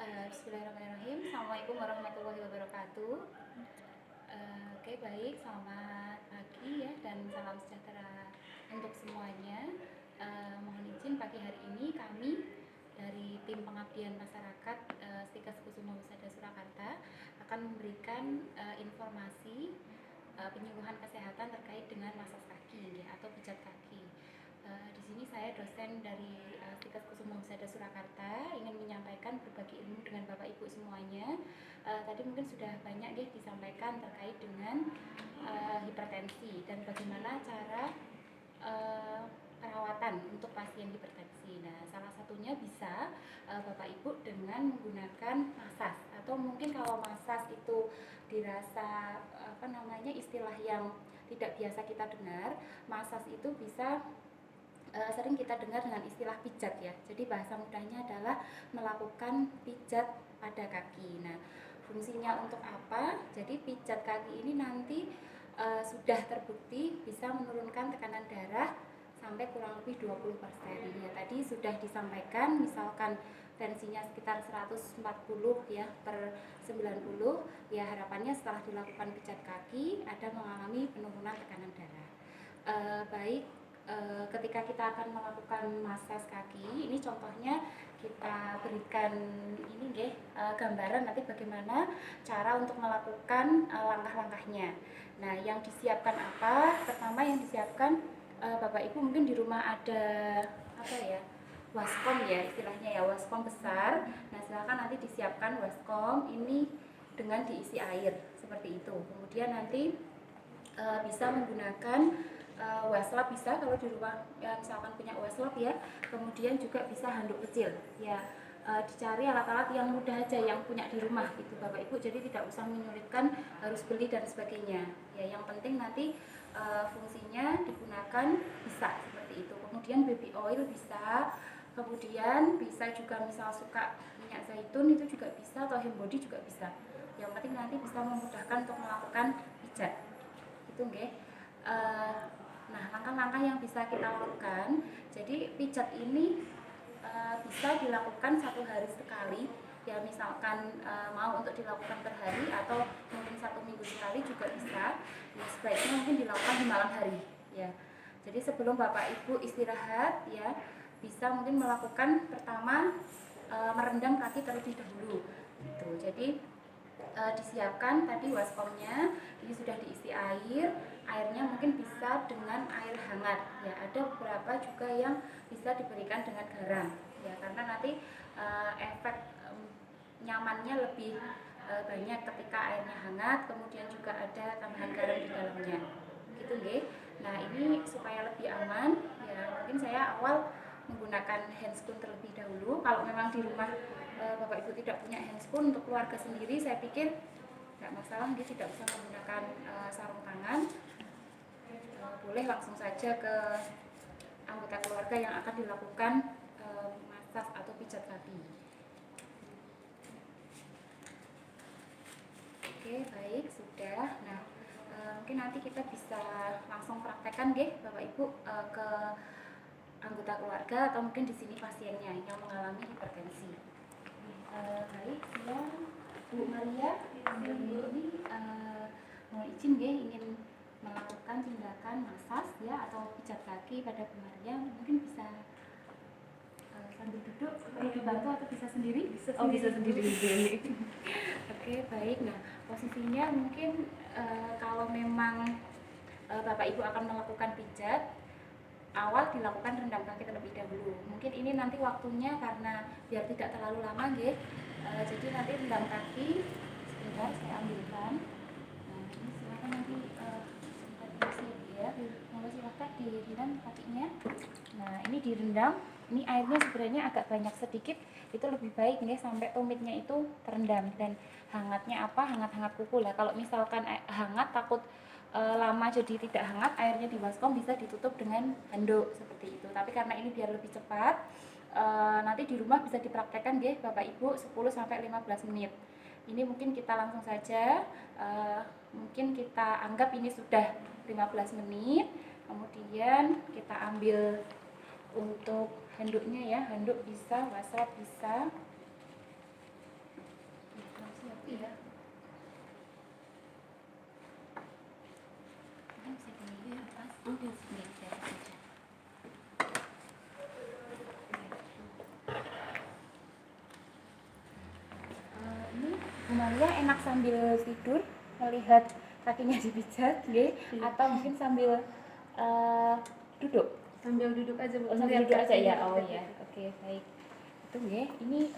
Bismillahirrahmanirrahim. Assalamualaikum warahmatullahi wabarakatuh. Oke, baik. Selamat pagi ya dan salam sejahtera untuk semuanya. Mohon izin pagi hari ini kami dari tim pengabdian masyarakat Stikes Kusuma Husada Surakarta akan memberikan informasi penyuluhan kesehatan terkait dengan masas kaki ya, atau pijat kaki. Di sini saya dosen dari Stikes Kusuma Husada Surakarta ingin menyampaikan berbagi ilmu dengan Bapak Ibu semuanya. Tadi mungkin sudah banyak ya disampaikan terkait dengan hipertensi dan bagaimana cara perawatan untuk pasien hipertensi. Nah, salah satunya bisa Bapak Ibu dengan menggunakan masas, atau mungkin kalau masas itu dirasa istilah yang tidak biasa kita dengar, masas itu bisa sering kita dengar dengan istilah pijat ya. Jadi bahasa mudahnya adalah melakukan pijat pada kaki. Nah, fungsinya untuk apa? Jadi pijat kaki ini nanti sudah terbukti bisa menurunkan tekanan darah sampai kurang lebih 20%. Ya, tadi sudah disampaikan misalkan tensinya sekitar 140 ya per 90, ya harapannya setelah dilakukan pijat kaki ada mengalami penurunan tekanan darah. Baik, ketika kita akan melakukan masas kaki, ini contohnya kita berikan ini gambaran nanti bagaimana cara untuk melakukan langkah-langkahnya. Nah, yang disiapkan apa? Pertama yang disiapkan, Bapak Ibu mungkin di rumah ada waskom ya istilahnya ya, waskom besar. Nah, silakan nanti disiapkan waskom ini dengan diisi air seperti itu. Kemudian nanti bisa menggunakan wastafel, bisa kalau di rumah ya, misalkan punya wastafel ya. Kemudian juga bisa handuk kecil ya. Dicari alat-alat yang mudah aja yang punya di rumah gitu Bapak Ibu, jadi tidak usah menyulitkan harus beli dan sebagainya ya. Yang penting nanti fungsinya digunakan bisa seperti itu. Kemudian baby oil bisa, kemudian bisa juga misal suka minyak zaitun itu juga bisa, atau hand body juga bisa. Yang penting nanti bisa memudahkan untuk melakukan pijat itu nggih. Nah, langkah-langkah yang bisa kita lakukan, jadi pijat ini bisa dilakukan 1 hari sekali ya, misalkan mau untuk dilakukan per hari atau mungkin 1 minggu sekali juga bisa. Nah, sebaiknya mungkin dilakukan di malam hari ya. Jadi sebelum Bapak Ibu istirahat ya, bisa mungkin melakukan pertama merendam kaki terlebih dahulu gitu. Jadi disiapkan tadi waskomnya, ini sudah diisi air, airnya mungkin bisa dengan air hangat ya. Ada beberapa juga yang bisa diberikan dengan garam ya, karena nanti efek nyamannya lebih banyak ketika airnya hangat. Kemudian juga ada tambahan garam di dalamnya gitu nggih. Nah, ini supaya lebih aman ya, mungkin saya awal menggunakan handscoon terlebih dahulu. Kalau memang di rumah Bapak Ibu tidak punya handscoon untuk keluarga sendiri, saya pikir nggak masalah, dia tidak bisa menggunakan sarung tangan. Boleh langsung saja ke anggota keluarga yang akan dilakukan masas atau pijat kaki. Oke, baik, sudah. Nah, mungkin nanti kita bisa langsung praktekkan Bapak Ibu ke anggota keluarga atau mungkin di sini pasiennya yang mengalami hipertensi. Baik, siang Bu Maria, ini mohon izin ingin melakukan tindakan masas ya atau pijat kaki pada Bu Maria. Mungkin bisa sambil duduk, perlu dibantu atau bisa sendiri? Bisa sendiri. Oke, baik. Nah, posisinya mungkin kalau memang Bapak Ibu akan melakukan pijat, awal dilakukan rendam kaki terlebih dahulu. Mungkin ini nanti waktunya karena biar tidak terlalu lama jadi nanti rendam kaki sebentar, saya ambilkan. Nah, ini silakan nanti ya, monggo silakan direndam kakinya. Nah, ini direndam. Ini airnya sebenarnya agak banyak sedikit, itu lebih baik sampai tumitnya itu terendam. Dan hangatnya apa? Hangat-hangat kuku lah. Kalau misalkan hangat takut lama jadi tidak hangat, airnya di baskom bisa ditutup dengan handuk seperti itu. Tapi karena ini biar lebih cepat, nanti di rumah bisa dipraktekkan Bapak Ibu 10-15 menit. Ini mungkin kita langsung saja, mungkin kita anggap ini sudah 15 menit. Kemudian kita ambil untuk handuknya ya, handuk bisa, wastafel bisa. Amalia enak sambil tidur melihat kakinya dipijat, nggih, atau mungkin sambil duduk? Sambil duduk aja Bu. Sambil duduk aja ya. Oh ya, oke, baik. Itu nggih. Ini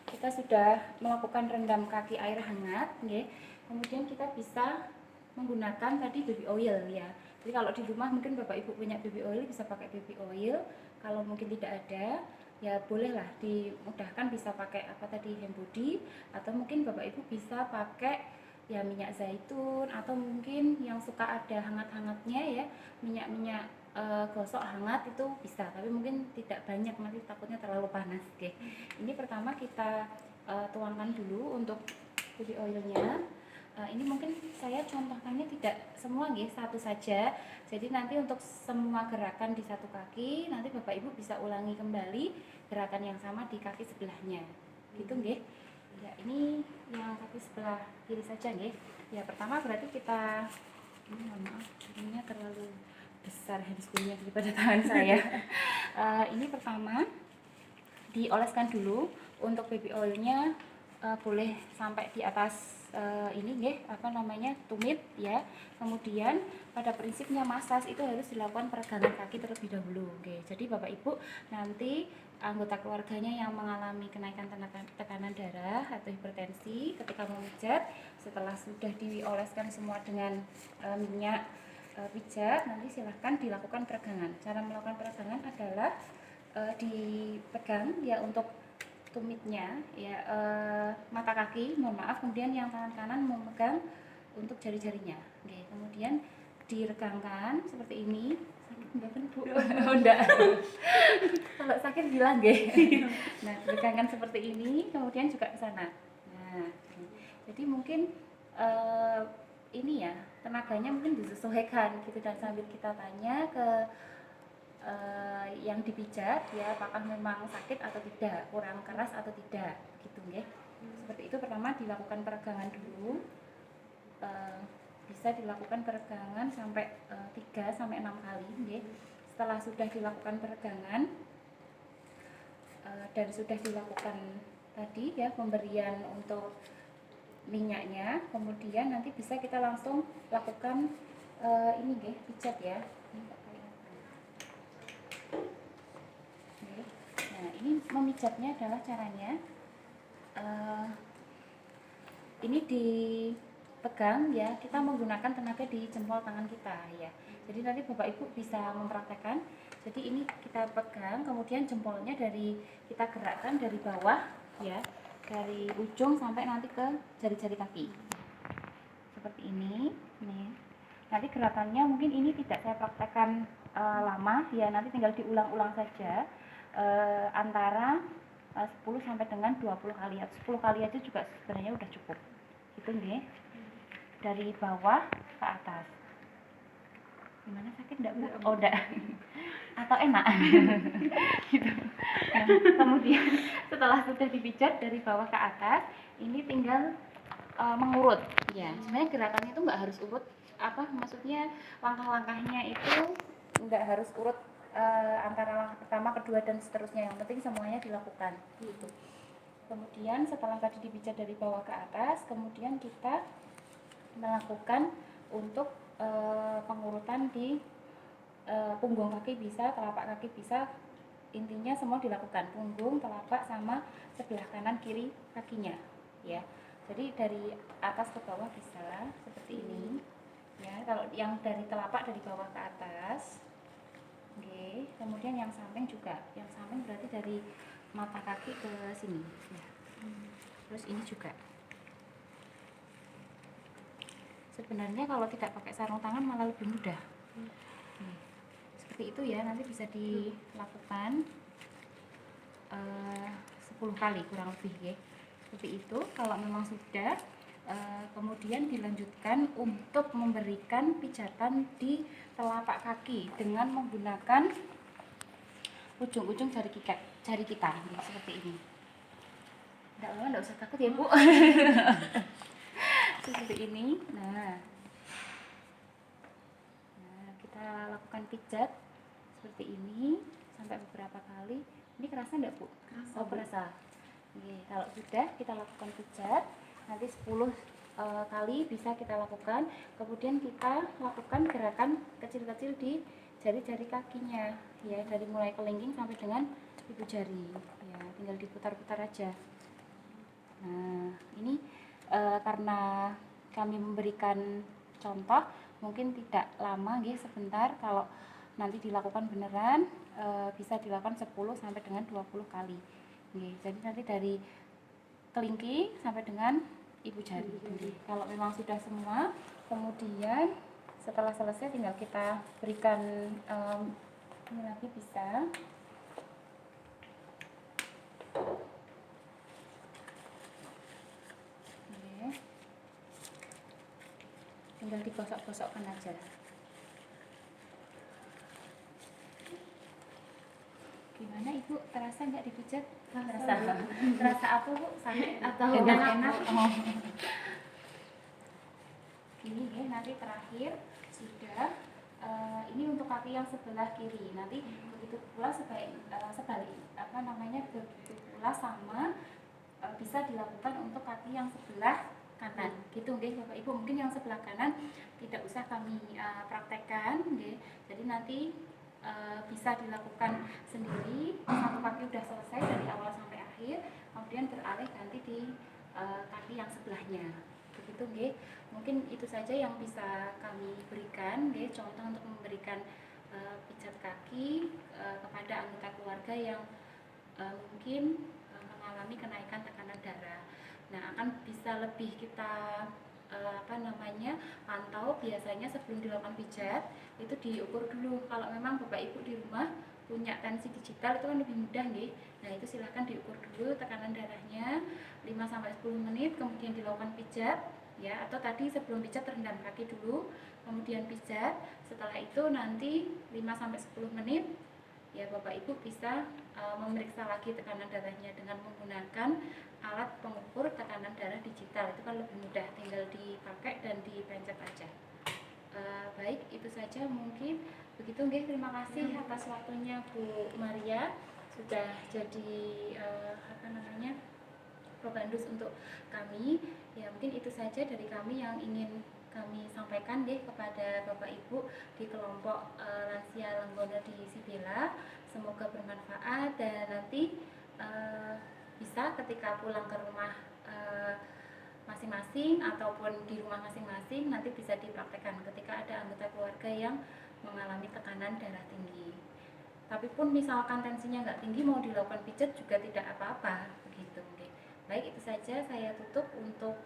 kita sudah melakukan rendam kaki air hangat, nggih. Kemudian kita bisa menggunakan tadi baby oil ya. Jadi kalau di rumah mungkin Bapak Ibu punya baby oil, bisa pakai baby oil. Kalau mungkin tidak ada, ya bolehlah dimudahkan bisa pakai apa tadi, hand body, atau mungkin Bapak Ibu bisa pakai ya minyak zaitun, atau mungkin yang suka ada hangat-hangatnya ya, minyak-minyak gosok hangat itu bisa, tapi mungkin tidak banyak, nanti takutnya terlalu panas. Oke. Ini pertama kita tuangkan dulu untuk baby oilnya. Ini mungkin saya contohkannya tidak semua nggih, satu saja. Jadi nanti untuk semua gerakan di satu kaki, nanti Bapak Ibu bisa ulangi kembali gerakan yang sama di kaki sebelahnya. Gitu nggih. Ya, ini yang kaki sebelah kiri saja nggih. Ya, pertama berarti kita maaf, ininya terlalu besar handscoon-nya daripada tangan saya. Ini pertama dioleskan dulu untuk baby oilnya, boleh sampai di atas ini nggih, apa namanya, tumit ya. Kemudian pada prinsipnya massage itu harus dilakukan peregangan kaki terlebih dahulu. Oke. Jadi Bapak Ibu nanti anggota keluarganya yang mengalami kenaikan tekanan darah atau hipertensi ketika memijat, setelah sudah dioleskan semua dengan minyak pijat, nanti silahkan dilakukan peregangan. Cara melakukan peregangan adalah dipegang ya untuk tumitnya ya, mata kaki, mohon maaf, kemudian yang tangan kanan memegang untuk jari-jarinya. Oke, kemudian diregangkan seperti ini. Sakit enggak kan Bu? Oh, enggak. Kalau sakit bilang nggih. Nah, diregangkan seperti ini, kemudian juga ke sana. Nah, jadi mungkin ini ya, tenaganya mungkin disesuaikan gitu, dan sambil kita tanya ke yang dipijat ya, apakah memang sakit atau tidak, kurang keras atau tidak, gitu nggih. Seperti itu. Pertama dilakukan peregangan dulu, bisa dilakukan peregangan sampai 3 sampai 6 kali nggih. Setelah sudah dilakukan peregangan dan sudah dilakukan tadi ya pemberian untuk minyaknya, kemudian nanti bisa kita langsung lakukan ini nggih, pijat ya. Nah, ini memijatnya adalah caranya ini dipegang ya, kita menggunakan tenaga di jempol tangan kita ya. Jadi nanti Bapak Ibu bisa mempraktekkan. Jadi ini kita pegang, kemudian jempolnya kita gerakkan dari bawah ya, dari ujung sampai nanti ke jari-jari kaki. Seperti ini. Nih. Nanti gerakannya mungkin ini tidak saya praktekkan lama ya, nanti tinggal diulang-ulang saja. Antara 10 sampai dengan 20 kali atau 10 kali aja juga sebenarnya udah cukup. Gitu nggih. Dari bawah ke atas. Gimana, sakit enggak Bu? Oh, enggak. Atau enak. Gitu. Nah, kemudian setelah sudah dipijat dari bawah ke atas, ini tinggal mengurut. Ya, sebenarnya gerakannya itu enggak harus urut, maksudnya langkah-langkahnya itu enggak harus urut antara langkah pertama, kedua, dan seterusnya. Yang penting semuanya dilakukan gitu. Kemudian setelah tadi dipijat dari bawah ke atas, kemudian kita melakukan untuk pengurutan di punggung kaki bisa, telapak kaki bisa, intinya semua dilakukan, punggung, telapak, sama sebelah kanan kiri kakinya ya. Jadi dari atas ke bawah bisa seperti ini ya. Kalau yang dari telapak dari bawah ke atas. Oke, kemudian yang samping juga. Yang samping berarti dari mata kaki ke sini ya. Terus ini juga. Sebenarnya kalau tidak pakai sarung tangan malah lebih mudah. Seperti itu ya, nanti bisa dilakukan 10 kali kurang lebih ya. Seperti itu. Kalau memang sudah, kemudian dilanjutkan untuk memberikan pijatan di telapak kaki dengan menggunakan ujung-ujung jari kita ya, seperti ini. Enggak usah takut ya Bu. Seperti ini. Nah, kita lakukan pijat seperti ini sampai beberapa kali. Ini kerasa enggak Bu? Kerasa. Oh, kerasa. Kalau sudah kita lakukan pijat, nanti 10 kali bisa kita lakukan. Kemudian kita lakukan gerakan kecil-kecil di jari-jari kakinya, ya, dari mulai kelingking sampai dengan ibu jari. Ya, tinggal diputar-putar aja. Nah, ini karena kami memberikan contoh, mungkin tidak lama, sebentar. Kalau nanti dilakukan beneran, bisa dilakukan 10 sampai dengan 20 kali. Jadi nanti dari kelingking sampai dengan ibu jari. Kalau memang sudah semua, kemudian setelah selesai tinggal kita berikan ini lagi bisa. Tinggal digosok-gosokkan aja. Gimana Ibu, terasa nggak dipijat? Terasa apa Bu? Sakit atau enak? Oh. Ini ya, nanti terakhir sudah ini untuk kaki yang sebelah kiri. Nanti begitu pula sebalik begitu pula sama bisa dilakukan untuk kaki yang sebelah kanan. Gitu nggih Bapak Ibu. Mungkin yang sebelah kanan tidak usah kami praktekkan nggih. Jadi nanti bisa dilakukan sendiri. Satu kaki udah selesai dari awal sampai akhir, kemudian beralih ganti di kaki yang sebelahnya. Begitu nggih. Mungkin itu saja yang bisa kami berikan nggih, contoh untuk memberikan pijat kaki kepada anggota keluarga yang mungkin mengalami kenaikan tekanan darah. Nah, akan bisa lebih kita pantau biasanya sebelum dilakukan pijat itu diukur dulu. Kalau memang Bapak Ibu di rumah punya tensi digital itu kan lebih mudah nggih. Nah, itu silahkan diukur dulu tekanan darahnya 5 sampai 10 menit, kemudian dilakukan pijat ya, atau tadi sebelum pijat terendam kaki dulu, kemudian pijat. Setelah itu nanti 5 sampai 10 menit ya Bapak Ibu bisa memeriksa lagi tekanan darahnya dengan menggunakan alat pengukur tekanan darah digital. Itu kan lebih mudah, tinggal dipakai dan dipencet aja. Baik, itu saja mungkin. Begitu nggih, terima kasih atas waktunya Bu Maria sudah jadi probandus untuk kami. Ya, mungkin itu saja dari kami yang ingin kami sampaikan deh kepada Bapak Ibu di kelompok lansia Lenggono di Sibela. Semoga bermanfaat dan nanti bisa ketika pulang ke rumah masing-masing ataupun di rumah masing-masing nanti bisa dipraktekkan ketika ada anggota keluarga yang mengalami tekanan darah tinggi. Tapi pun misalkan tensinya nggak tinggi, mau dilakukan pijat juga tidak apa-apa, begitu. Baik, itu saja saya tutup untuk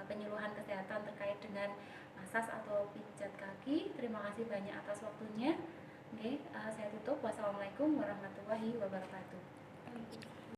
penyuluhan kesehatan terkait dengan masas atau pijat kaki. Terima kasih banyak atas waktunya. Saya tutup. Wassalamualaikum warahmatullahi wabarakatuh.